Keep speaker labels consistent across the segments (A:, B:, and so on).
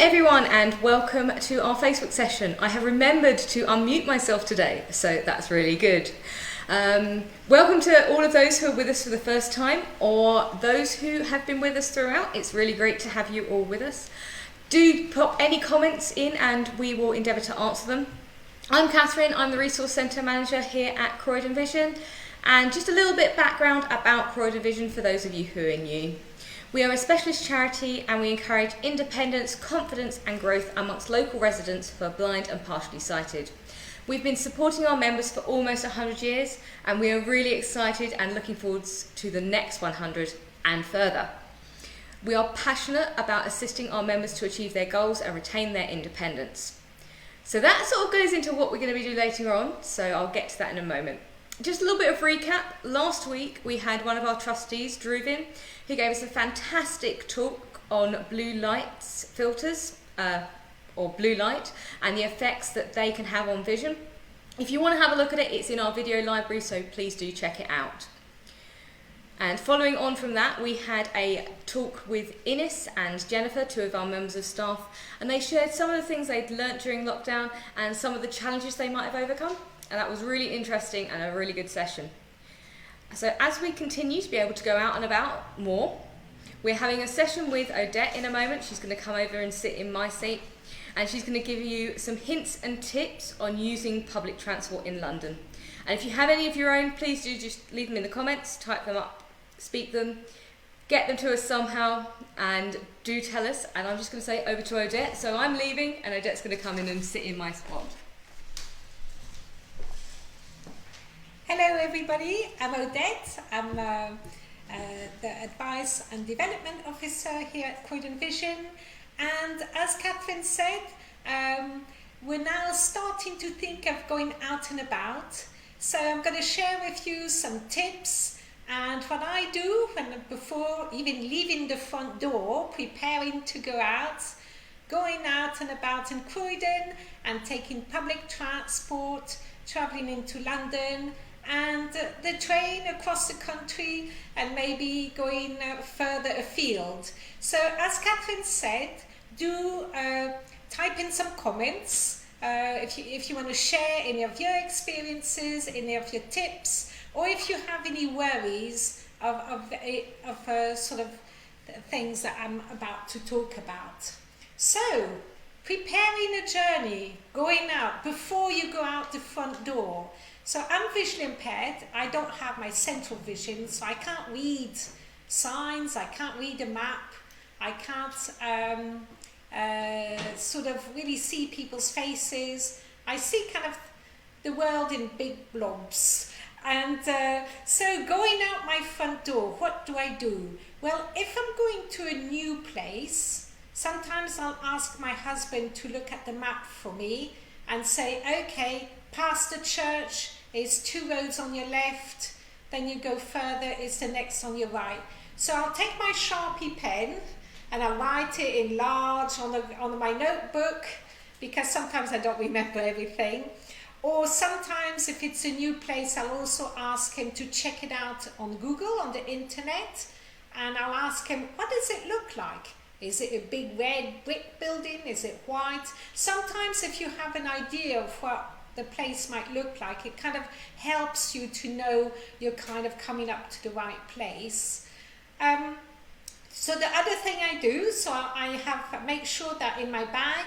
A: everyone and welcome to our Facebook session. I have remembered to unmute myself today, so that's really good. Welcome to all of those who are with us for the first time or those who have been with us throughout. It's really great to have you all with us. Do pop any comments in and we will endeavour to answer them. I'm Catherine, I'm the Resource Centre Manager here at Croydon Vision, and just a little bit background about Croydon Vision for those of you who are new. We are a specialist charity and we encourage independence, confidence and growth amongst local residents who are blind and partially sighted. We've been supporting our members for almost 100 years and we are really excited and looking forward to the next 100 and further. We are passionate about assisting our members to achieve their goals and retain their independence. So that sort of goes into what we're going to be doing later on, so I'll get to that in a moment. Just a little bit of recap. Last week we had one of our trustees, Druvin, who gave us a fantastic talk on blue lights filters, or blue light, and the effects that they can have on vision. If you want to have a look at it, it's in our video library, so please do check it out. And following on from that, we had a talk with Ines and Jennifer, two of our members of staff, and they shared some of the things they'd learnt during lockdown and some of the challenges they might have overcome. And that was really interesting and a really good session. So as we continue to be able to go out and about more, we're having a session with Odette in a moment. She's going to come over and sit in my seat, and she's going to give you some hints and tips on using public transport in London. And if you have any of your own, please do just leave them in the comments, type them up, speak them, get them to us somehow, and do tell us. And I'm just going to say over to Odette. So I'm leaving and Odette's going to come in and sit in my spot.
B: Hello everybody, I'm Odette. I'm the Advice and Development Officer here at Croydon Vision, and as Catherine said, we're now starting to think of going out and about. So I'm going to share with you some tips and what I do before even leaving the front door, preparing to go out, going out and about in Croydon and taking public transport, travelling into London, and the train across the country, and maybe going further afield. So as Catherine said, do type in some comments if you want to share any of your experiences, any of your tips, or if you have any worries of sort of things that I'm about to talk about. So preparing a journey, going out before you go out the front door. So I'm visually impaired. I don't have my central vision, so I can't read signs, I can't read a map, I can't sort of really see people's faces. I see kind of the world in big blobs. And so going out my front door, what do I do? Well, if I'm going to a new place, sometimes I'll ask my husband to look at the map for me and say, okay, past the church is 2 roads on your left, then you go further, is the next on your right. So I'll take my Sharpie pen and I'll write it in large on my notebook, because sometimes I don't remember everything. Or sometimes if it's a new place, I'll also ask him to check it out on Google, on the internet, and I'll ask him, what does it look like? Is it a big red brick building? Is it white? Sometimes if you have an idea of what the place might look like, it kind of helps you to know you're kind of coming up to the right place. So the other thing I do, so I make sure that in my bag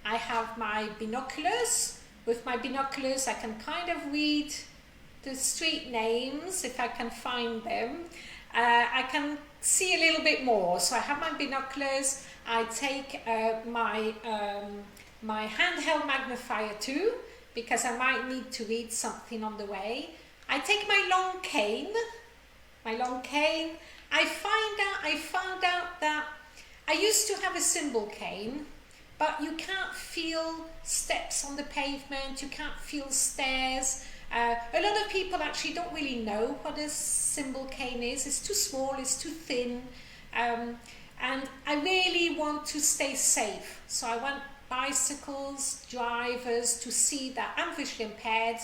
B: I have my binoculars. With my binoculars I can kind of read the street names if I can find them. I can see a little bit more, so I have my binoculars. I take my handheld magnifier too, because I might need to read something on the way. I take my long cane. I found out that I used to have a cymbal cane, but you can't feel steps on the pavement, you can't feel stairs. A lot of people actually don't really know what a cymbal cane is. It's too small, it's too thin, and I really want to stay safe. So I want bicycles, drivers to see that I'm visually impaired,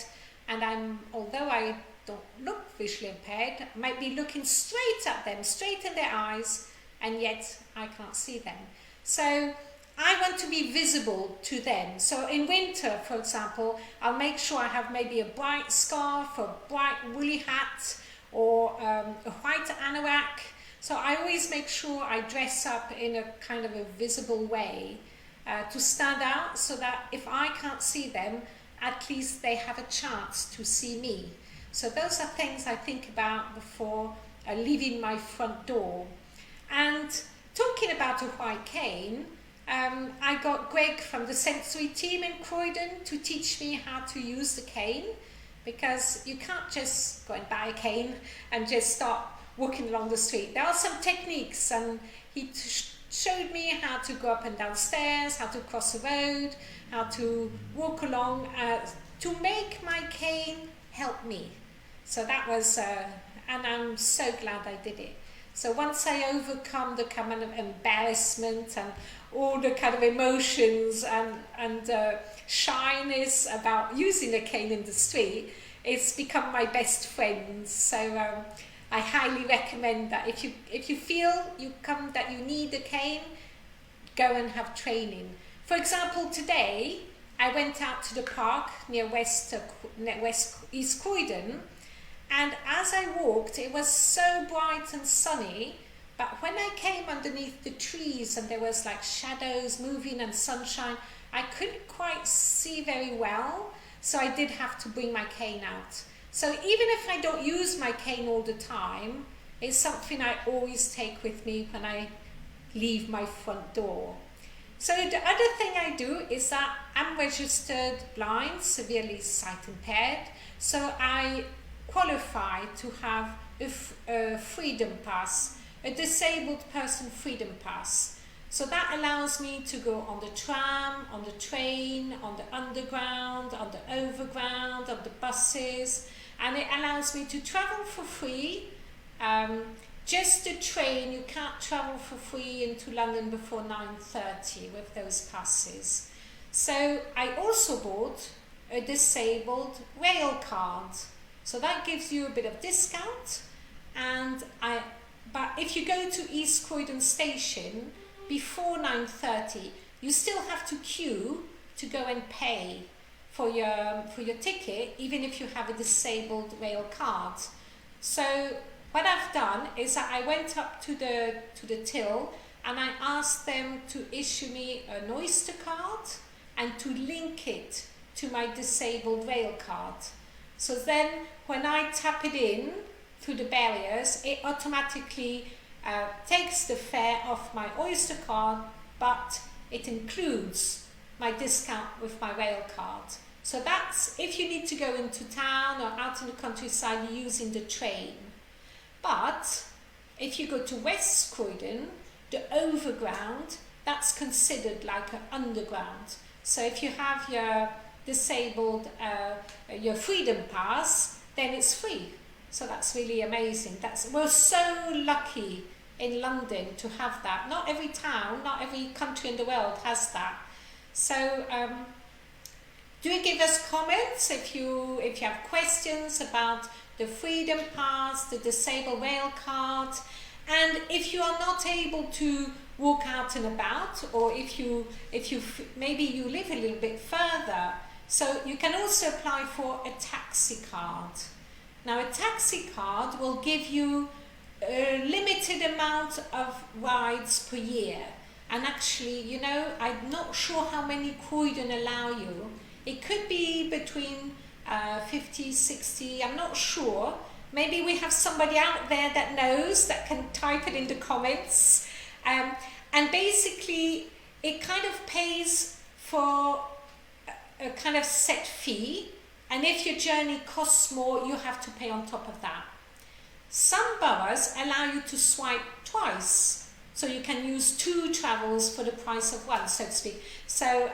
B: and although I don't look visually impaired, I might be looking straight at them, straight in their eyes, and yet I can't see them. So I want to be visible to them. So in winter, for example, I'll make sure I have maybe a bright scarf, a bright woolly hat, or a white anorak. So I always make sure I dress up in a kind of a visible way to stand out, so that if I can't see them, at least they have a chance to see me. So those are things I think about before leaving my front door. And talking about a white cane, I got Greg from the sensory team in Croydon to teach me how to use the cane, because you can't just go and buy a cane and just start walking along the street. There are some techniques, and he showed me how to go up and down stairs, how to cross the road, how to walk along, to make my cane help me. So that was, and I'm so glad I did it. So once I overcome the kind of embarrassment and all the kind of emotions and shyness about using a cane in the street, it's become my best friend. So I highly recommend that if you feel that you need a cane, go and have training. For example, today I went out to the park near East Croydon, and as I walked, it was so bright and sunny, but when I came underneath the trees and there was like shadows moving and sunshine, I couldn't quite see very well, so I did have to bring my cane out. So even if I don't use my cane all the time, it's something I always take with me when I leave my front door. So the other thing I do is that I'm registered blind, severely sight impaired, so I qualify to have a freedom pass, a disabled person freedom pass. So that allows me to go on the tram, on the train, on the underground, on the overground, on the buses, and it allows me to travel for free. Just the train, you can't travel for free into London before 9:30 with those passes. So I also bought a disabled rail card. So that gives you a bit of discount. But if you go to East Croydon Station before 9:30, you still have to queue to go and pay for your ticket, even if you have a disabled rail card. So what I've done is that I went up to the till and I asked them to issue me an Oyster card and to link it to my disabled rail card. So then when I tap it in through the barriers, it automatically takes the fare off my Oyster card, but it includes my discount with my rail card. So that's if you need to go into town or out in the countryside using the train. But if you go to West Croydon, the overground, that's considered like an underground. So if you have your disabled, your freedom pass, then it's free. So that's really amazing. We're so lucky in London to have that. Not every town, not every country in the world has that. So do give us comments if you have questions about the freedom pass, the disabled rail card, and if you are not able to walk out and about, or if you maybe you live a little bit further, so you can also apply for a taxi card. Now a taxi card will give you a limited amount of rides per year, and actually, I'm not sure how many Croydon allow you. It could be between 50, 60, I'm not sure. Maybe we have somebody out there that knows, that can type it in the comments. And basically, it kind of pays for a kind of set fee, and if your journey costs more, you have to pay on top of that. Some boroughs allow you to swipe twice, so you can use two travels for the price of one, so to speak. So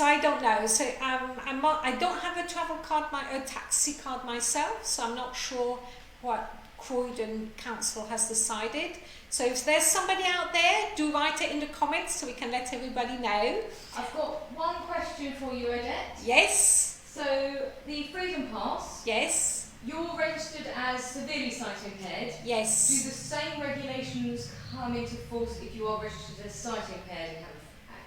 B: I don't know. So I don't have a travel card, a taxi card myself, so I'm not sure what Croydon Council has decided. So if there's somebody out there, do write it in the comments so we can let everybody know.
A: I've got one question for you, Odette.
B: Yes.
A: So the Freedom Pass.
B: Yes.
A: You're registered as severely sight impaired.
B: Yes.
A: Do the same regulations come into force if you are registered as sight impaired in Halifax?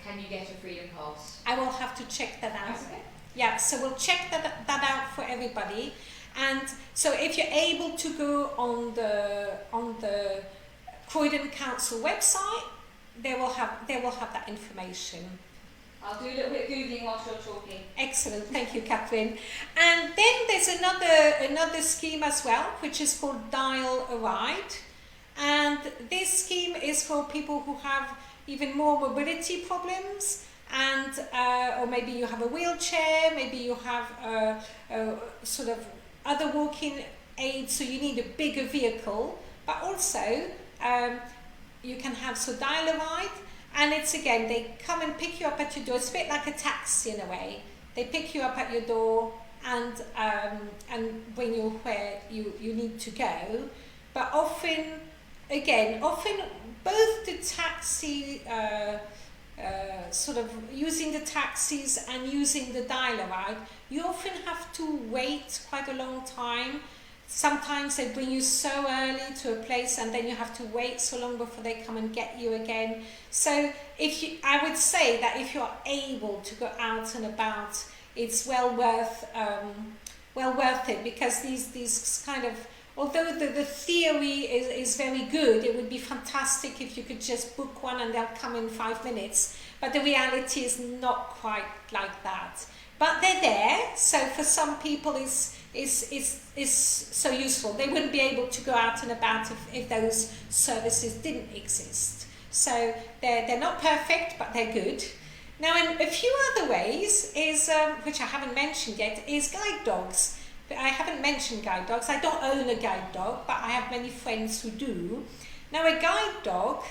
A: can you get a freedom pass?
B: I will have to check that out.
A: Okay.
B: Yeah, so we'll check that out for everybody. And so if you're able to go on the Croydon Council website, they will have that information.
A: I'll do a little bit of Googling whilst you're talking.
B: Excellent, thank you, Catherine. And then there's another scheme as well, which is called Dial a Ride. And this scheme is for people who have even more mobility problems, and or maybe you have a wheelchair, maybe you have a sort of other walking aids, so you need a bigger vehicle, but also you can have Dial a Ride, and it's again, they come and pick you up at your door. It's a bit like a taxi in a way. They pick you up at your door and bring you where you need to go, but often both the taxi sort of using the taxis and using the Dial a Ride, you often have to wait quite a long time. Sometimes they bring you so early to a place and then you have to wait so long before they come and get you again. So I would say that if you're able to go out and about, it's well worth it, because these kind of, although the theory is very good, it would be fantastic if you could just book one and they'll come in 5 minutes, but the reality is not quite like that. But they're there, so for some people is so useful. They wouldn't be able to go out and about if those services didn't exist. So they're not perfect, but they're good. Now, in a few other ways is, which I haven't mentioned yet, is guide dogs. I haven't mentioned guide dogs. I don't own a guide dog, but I have many friends who do. Now, a guide dog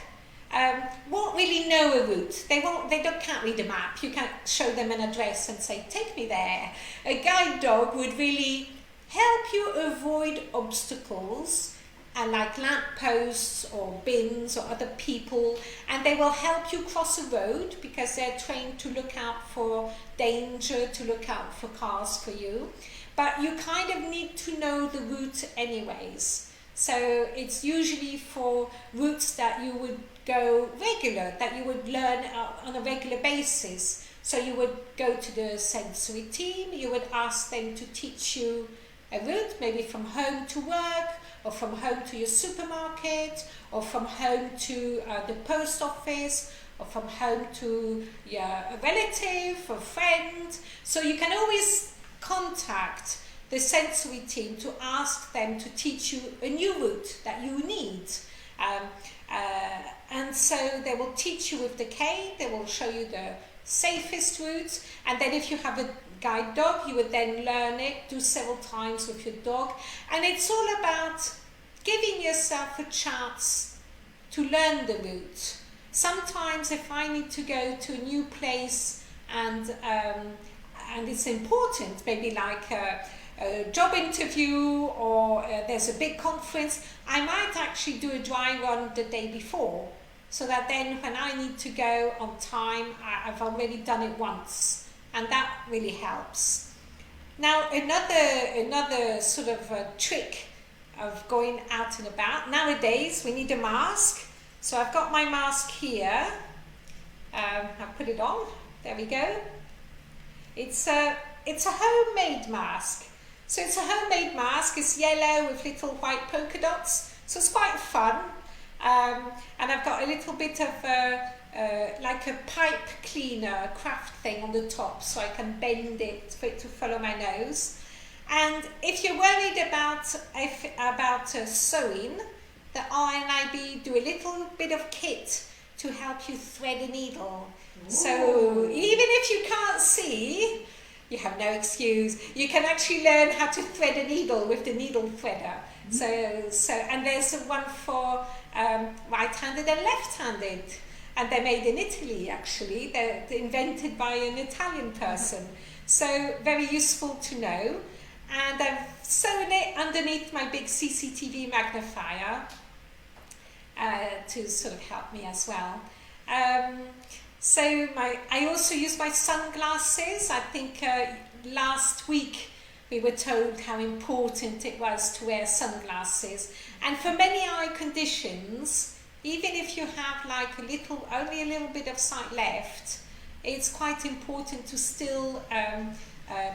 B: won't really know a route. They can't read a map. You can't show them an address and say, take me there. A guide dog would really help you avoid obstacles, like lampposts or bins or other people, and they will help you cross a road because they're trained to look out for danger, to look out for cars for you. But you kind of need to know the route anyways. So it's usually for routes that you would go regular, that you would learn on a regular basis. So you would go to the sensory team, you would ask them to teach you a route, maybe from home to work, or from home to your supermarket, or from home to the post office, or from home to a relative or friend. So you can always contact the sensory team to ask them to teach you a new route that you need. And so they will teach you with the cane, they will show you the safest routes, and then if you have a guide dog, you would then learn it, do several times with your dog, and it's all about giving yourself a chance to learn the route. Sometimes if I need to go to a new place and it's important, maybe like a job interview or there's a big conference, I might actually do a dry run the day before, so that then when I need to go on time, I've already done it once, and that really helps. Now another sort of trick of going out and about, nowadays we need a mask, so I've got my mask here, I'll put it on, there we go. It's a homemade mask. So it's a homemade mask, it's yellow with little white polka dots, so it's quite fun. And I've got a little bit of like a pipe cleaner craft thing on the top, so I can bend it for it to follow my nose. And if you're worried about sewing, the RNIB do a little bit of kit to help you thread a needle. Ooh. So even if you can't see, you have no excuse. You can actually learn how to thread a needle with the needle threader. Mm-hmm. So and there's one for right-handed and left-handed, and they're made in Italy actually. They're invented by an Italian person. So very useful to know. And I've sewn it underneath my big CCTV magnifier to sort of help me as well. I also use my sunglasses. I think last week we were told how important it was to wear sunglasses. And for many eye conditions, even if you have like only a little bit of sight left, it's quite important to still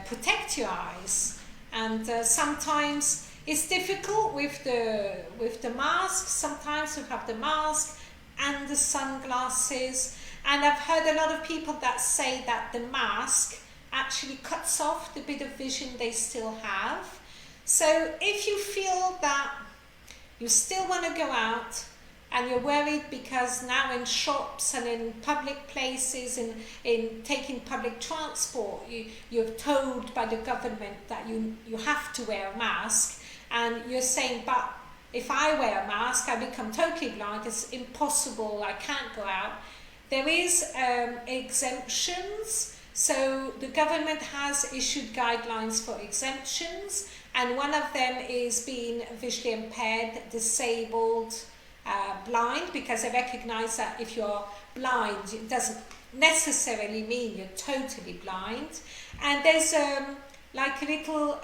B: protect your eyes. And sometimes it's difficult with the mask. Sometimes you have the mask and the sunglasses. And I've heard a lot of people that say that the mask actually cuts off the bit of vision they still have. So if you feel that you still want to go out and you're worried because now in shops and in public places, in taking public transport, you're told by the government that you have to wear a mask, and you're saying, but if I wear a mask, I become totally blind, it's impossible, I can't go out. There is exemptions. So the government has issued guidelines for exemptions, and one of them is being visually impaired, disabled, blind, because they recognize that if you're blind, it doesn't necessarily mean you're totally blind. And there's like a little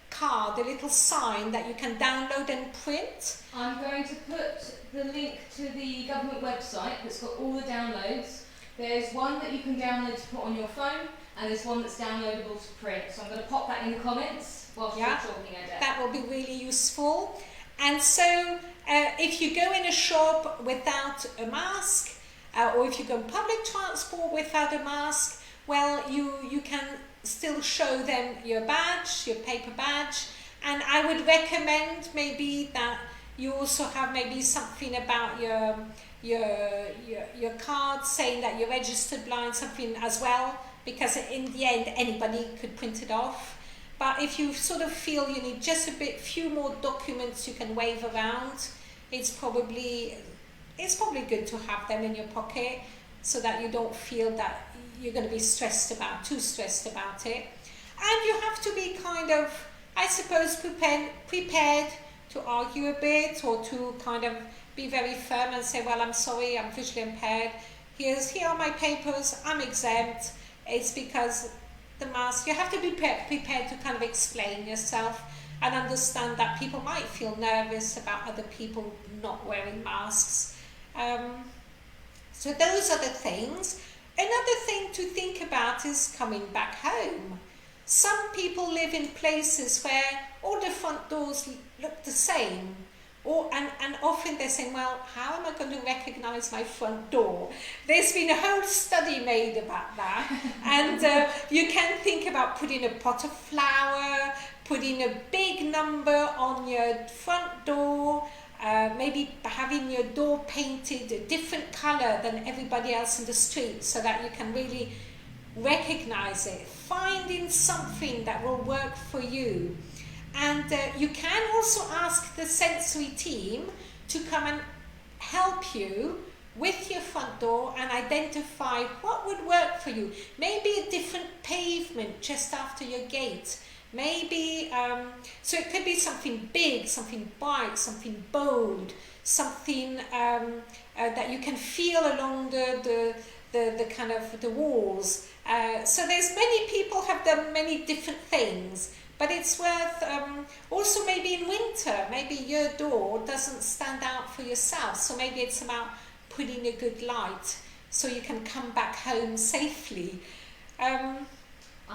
B: card, a little sign that you can download and print.
A: I'm going to put the link to the government website that's got all the downloads. There's one that you can download to put on your phone, and there's one that's downloadable to print. So I'm going to pop that in the comments whilst we're talking about it.
B: That will be really useful. And so if you go in a shop without a mask, or if you go in public transport without a mask, well, you can still show them your badge, your paper badge. And I would recommend maybe that you also have maybe something about your card saying that you're registered blind, something as well, because in the end anybody could print it off. But if you sort of feel you need just few more documents you can wave around, it's probably good to have them in your pocket, so that you don't feel that you're going to be too stressed about it. And you have to be kind of, I suppose, prepared to argue a bit, or to kind of be very firm and say, well, I'm sorry, I'm visually impaired. Here are my papers, I'm exempt. It's because the mask, you have to be prepared to kind of explain yourself and understand that people might feel nervous about other people not wearing masks. So those are the things. Another thing to think about is coming back home. Some people live in places where all the front doors look the same. And often they're saying, well, how am I going to recognize my front door? There's been a whole study made about that. And you can think about putting a pot of flour, putting a big number on your front door, maybe having your door painted a different color than everybody else in the street, so that you can really recognize it. Finding something that will work for you. And you can also ask the sensory team to come and help you with your front door and identify what would work for you. Maybe a different pavement just after your gate. Maybe, so it could be something big, something bright, something bold, something that you can feel along the kind of the walls. So there's many people have done many different things. But it's worth, also maybe in winter, maybe your door doesn't stand out for yourself. So maybe it's about putting a good light so you can come back home safely.
A: I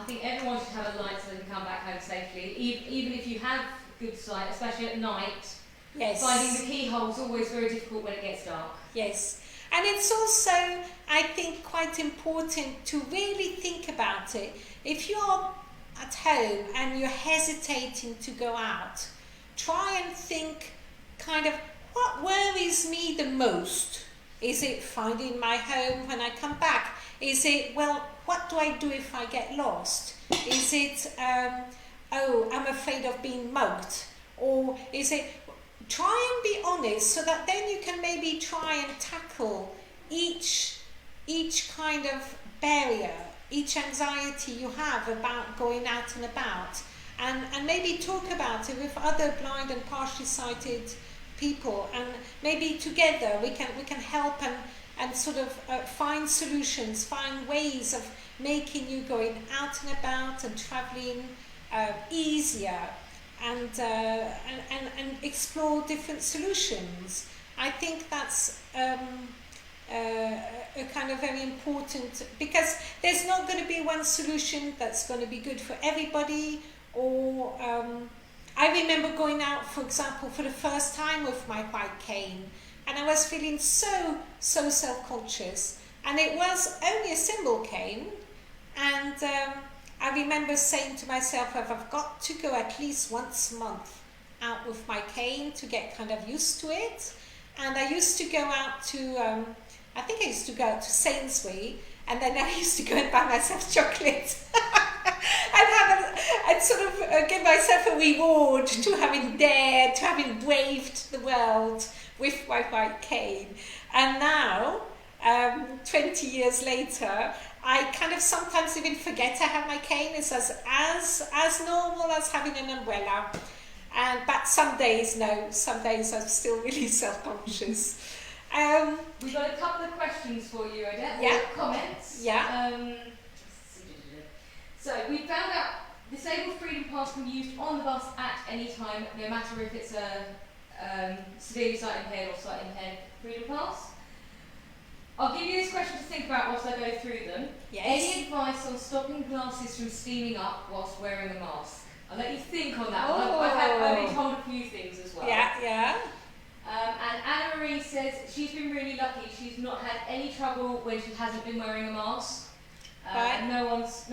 A: think everyone should have a light so they can come back home safely. Even if you have good sight, especially at night,
B: yes.
A: Finding the keyhole is always very difficult when it gets dark.
B: Yes. And it's also, I think, quite important to really think about it. If you're at home and you're hesitating to go out, try and think kind of, what worries me the most? Is it finding my home when I come back? Is it, well, what do I do if I get lost? Is it, oh, I'm afraid of being mugged? Or is it, try and be honest, so that then you can maybe try and tackle each kind of barrier, each anxiety you have about going out and about, and maybe talk about it with other blind and partially sighted people, and maybe together we can help and sort of find solutions, find ways of making you going out and about and travelling easier, and explore different solutions. I think that's a kind of very important, because there's not going to be one solution that's going to be good for everybody. Or I remember going out, for example, for the first time with my white cane, and I was feeling so self-conscious, and it was only a symbol cane, and I remember saying to myself, I've got to go at least once a month out with my cane to get kind of used to it. And I used to go out to, I think I used to go out to Sainsbury, and then I used to go and buy myself chocolate. I'd sort of give myself a reward to having dared, to having braved the world with my white cane. And now, 20 years later, I kind of sometimes even forget I have my cane. It's as normal as having an umbrella. But some days, no. Some days I'm still really self-conscious.
A: We've got a couple of questions for you, Odette.
B: Yeah.
A: Or comments.
B: Yeah.
A: So we found out disabled freedom pass can be used on the bus at any time, no matter if it's a severely sight impaired or sight impaired freedom pass. I'll give you this question to think about whilst I go through them.
B: Yes.
A: Any advice on stopping glasses from steaming up whilst wearing a mask? I'll let you think on that one. I've been told a few things as well.
B: Yeah.
A: And Anna Marie says she's been really lucky. She's not had any trouble when she hasn't been wearing a mask.
B: Right.
A: And no one's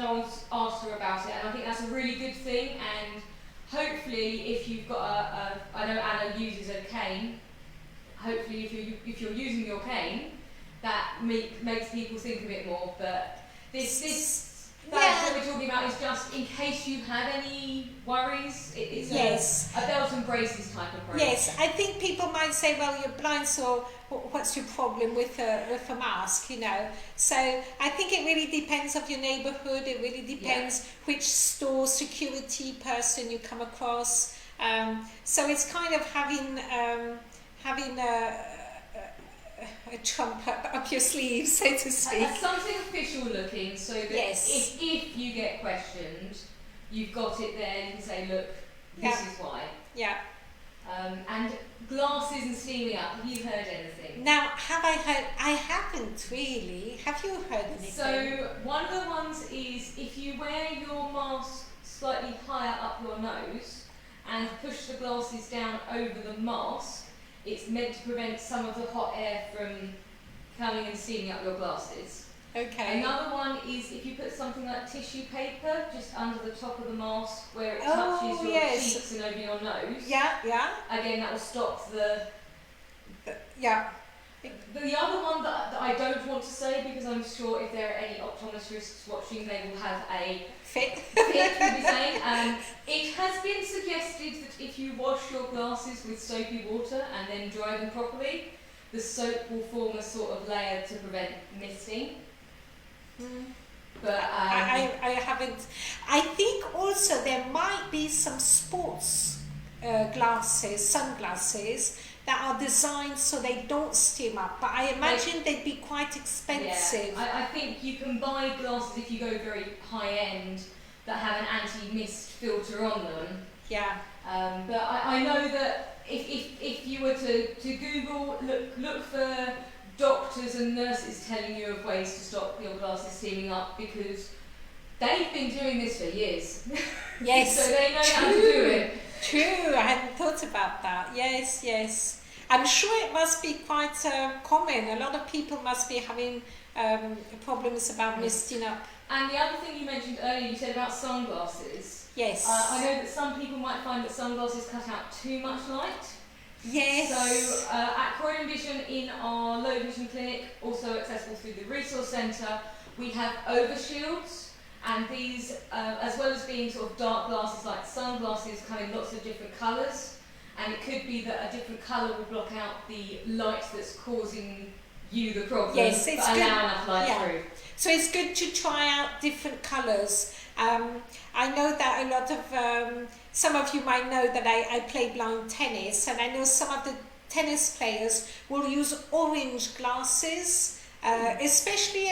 A: asked her about it, and I think that's a really good thing. And hopefully, if you've got I know Anna uses a cane. Hopefully, if you're using your cane, that makes people think a bit more. But what we're talking about is just in case you have any worries. It's a belt and braces type approach.
B: Yes, I think people might say, well, you're blind, so what's your problem with a mask, you know? So I think it really depends of your neighbourhood. It really depends which store security person you come across. So it's kind of having a trump up your sleeve, so to speak.
A: Something official looking, so that if you get questioned, you've got it there. You can say, look, this is why.
B: Yeah.
A: And glasses and steaming up. Have you heard anything?
B: Now, have I heard? I haven't really. Have you heard anything?
A: So one of the ones is if you wear your mask slightly higher up your nose and push the glasses down over the mask, it's meant to prevent some of the hot air from coming and steaming up your glasses.
B: Okay.
A: Another one is if you put something like tissue paper just under the top of the mask where it touches your cheeks and over your nose.
B: Yeah.
A: Again, that will stop the...
B: Yeah.
A: The other one that I don't want to say, because I'm sure if there are any optometrists watching, they will have a
B: fit
A: will be saying. It has been suggested that if you wash your glasses with soapy water and then dry them properly, the soap will form a sort of layer to prevent misting. But
B: I haven't. I think also there might be some sports sunglasses that are designed so they don't steam up, but I imagine they'd be quite expensive.
A: Yeah, I think you can buy glasses if you go very high end that have an anti-mist filter on them.
B: Yeah.
A: But I know that if you were to Google, look for doctors and nurses telling you of ways to stop your glasses steaming up, because they've been doing this for years.
B: Yes.
A: So they know how to do it.
B: True, I hadn't thought about that. Yes. I'm sure it must be quite common. A lot of people must be having problems about misting up.
A: And the other thing you mentioned earlier, you said about sunglasses.
B: Yes.
A: I know that some people might find that sunglasses cut out too much light.
B: Yes.
A: So at Croydon Vision in our low vision clinic, also accessible through the resource centre, we have overshields. And these, as well as being sort of dark glasses like sunglasses, come in lots of different colours. And it could be that a different colour will block out the light that's causing you the problem,
B: yes, it's
A: but
B: good.
A: allow enough light through.
B: So it's good to try out different colours. I know that a lot of, some of you might know that I play blind tennis, and I know some of the tennis players will use orange glasses. Especially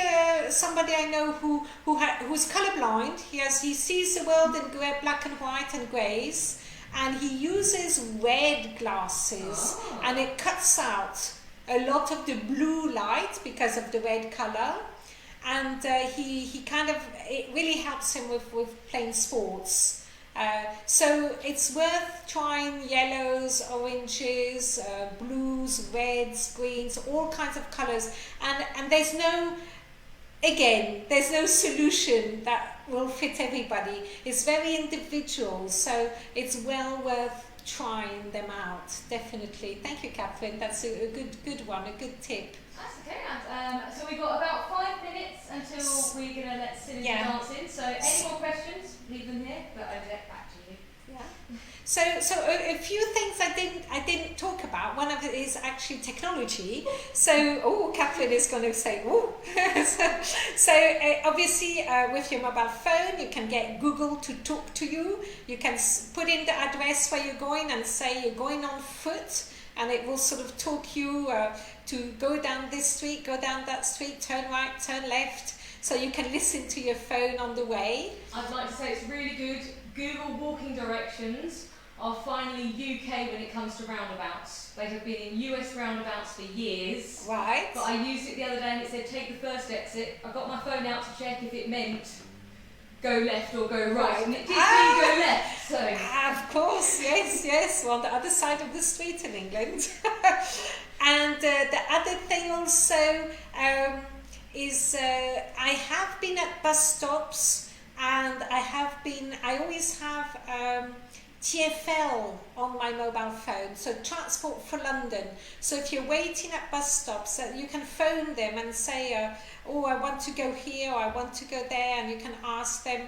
B: somebody I know who's colourblind. He sees the world in black and white and greys, and he uses red glasses, and it cuts out a lot of the blue light because of the red color. And he kind of, it really helps him with playing sports. So it's worth trying yellows, oranges, blues, reds, greens, all kinds of colors. And there's no solution that will fit everybody. It's very individual, so it's well worth trying them out, definitely. Thank you, Catherine. That's a good one, a good tip.
A: That's okay. So we've got about 5 minutes until we're going to let Synergy dance in. So any more questions, leave them here, but I'll get back to you.
B: Yeah. So a few things I didn't talk about. One of it is actually technology. So, Catherine is going to say, oh. so obviously with your mobile phone, you can get Google to talk to you. You can put in the address where you're going and say you're going on foot, and it will sort of talk you to go down this street, go down that street, turn right, turn left. So you can listen to your phone on the way.
A: I'd like to say it's really good. Google walking directions are finally UK when it comes to roundabouts. They have been in US roundabouts for years.
B: Right.
A: But I used it the other day and it said take the first exit. I got my phone out to check if it meant go left or go right. And it did mean go left. So.
B: Of course, yes. We're on the other side of the street in England. And the other thing also is I have been at bus stops, and I always have TfL on my mobile phone, so Transport for London. So if you're waiting at bus stops, you can phone them and say, I want to go here, or I want to go there, and you can ask them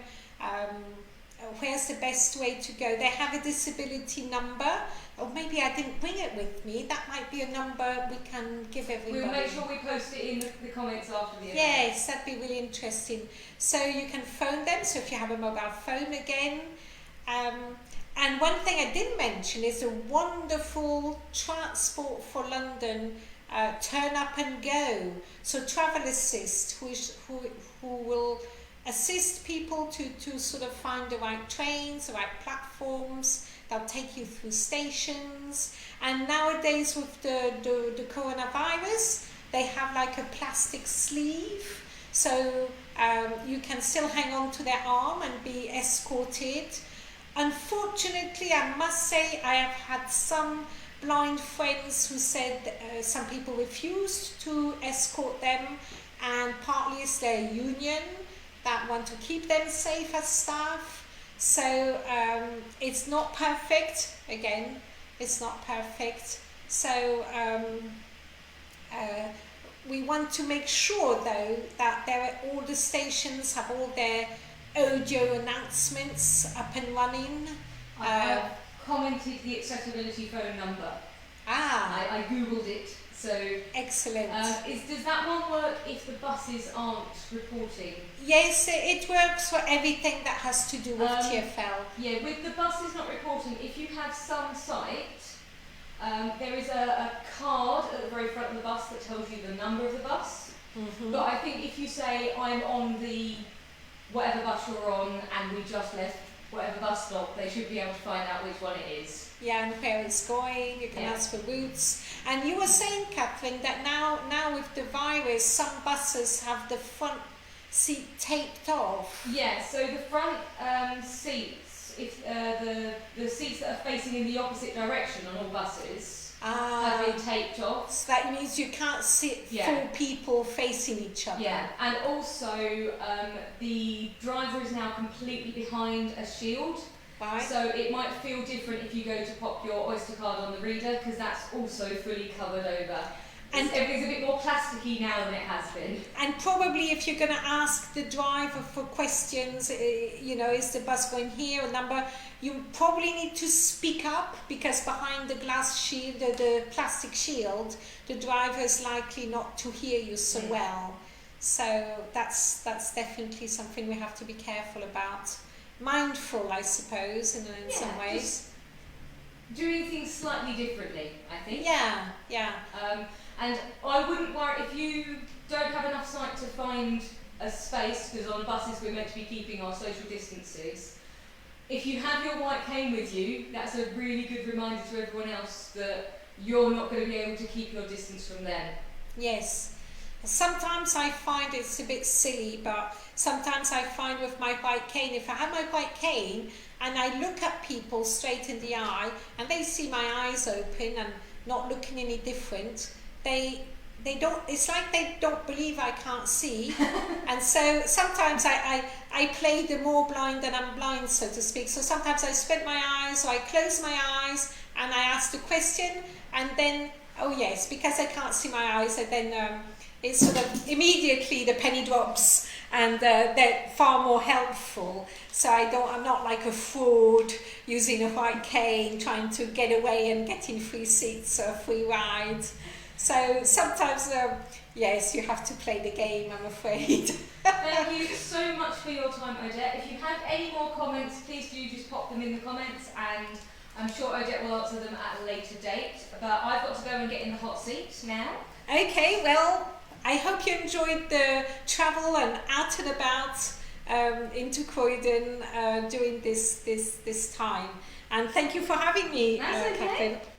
B: where's the best way to go. They have a disability number, or maybe I didn't bring it with me. That might be a number we can give everybody.
A: We'll make sure we post it in the comments after the event.
B: Yes, that'd be really interesting. So you can phone them, so if you have a mobile phone again. And one thing I didn't mention is a wonderful Transport for London turn up and go. So Travel Assist, who will assist people to sort of find the right trains, the right platforms. They'll take you through stations. And nowadays with the coronavirus, they have like a plastic sleeve. So you can still hang on to their arm and be escorted. Unfortunately, I must say I have had some blind friends who said some people refused to escort them, and partly it's their union that want to keep them safe as staff. So it's not perfect. Again, it's not perfect. So we want to make sure though that all the stations have all their audio announcements up and running.
A: I have commented the accessibility phone number. I googled it. So
B: excellent.
A: Does that one work if the buses aren't reporting?
B: Yes, it works for everything that has to do with TfL.
A: Yeah, with the buses not reporting, if you have some site, there is a card at the very front of the bus that tells you the number of the bus. Mm-hmm. But I think if you say I'm on the whatever bus you're on and we just left whatever bus stop, they should be able to find out which one it is.
B: Yeah, and where it's going, you can ask for routes. And you were saying, Catherine, that now with the virus, some buses have the front seat taped off.
A: Yeah, so the front seats, if the seats that are facing in the opposite direction on all buses have been taped off.
B: So that means you can't sit 4 people facing each other.
A: Yeah, and also the driver is now completely behind a shield.
B: Right.
A: So it might feel different if you go to pop your Oyster card on the reader, because that's also fully covered over. And everything's a bit more plasticky now than it has been. And
B: probably if you're going to ask the driver for questions, is the bus going here, a number, you probably need to speak up, because behind the glass shield, the plastic shield, the driver is likely not to hear you so well. So that's definitely something we have to be careful about. Mindful, I suppose, in some ways.
A: Doing things slightly differently, I think.
B: Yeah.
A: And I wouldn't worry if you don't have enough sight to find a space, because on buses we're meant to be keeping our social distances. If you have your white cane with you, that's a really good reminder to everyone else that you're not going to be able to keep your distance from them.
B: Yes. Sometimes I find it's a bit silly, but sometimes I find with my white cane, if I have my white cane and I look at people straight in the eye and they see my eyes open and not looking any different, they don't, it's like they don't believe I can't see. And so sometimes I play the more blind than I'm blind, so to speak. So sometimes I spread my eyes or I close my eyes and I ask the question, and then, oh yes, because I can't see my eyes, and then it's sort of immediately the penny drops, and they're far more helpful. So I'm not like a fraud using a white cane trying to get away and getting free seats or free rides. So sometimes, yes, you have to play the game, I'm afraid.
A: Thank you so much for your time, Odette. If you have any more comments, please do just pop them in the comments, and I'm sure Odette will answer them at a later date. But I've got to go and get in the hot seat now.
B: Okay, well, I hope you enjoyed the travel and out and about into Croydon during this time. And thank you for having me,
A: That's okay.
B: Catherine.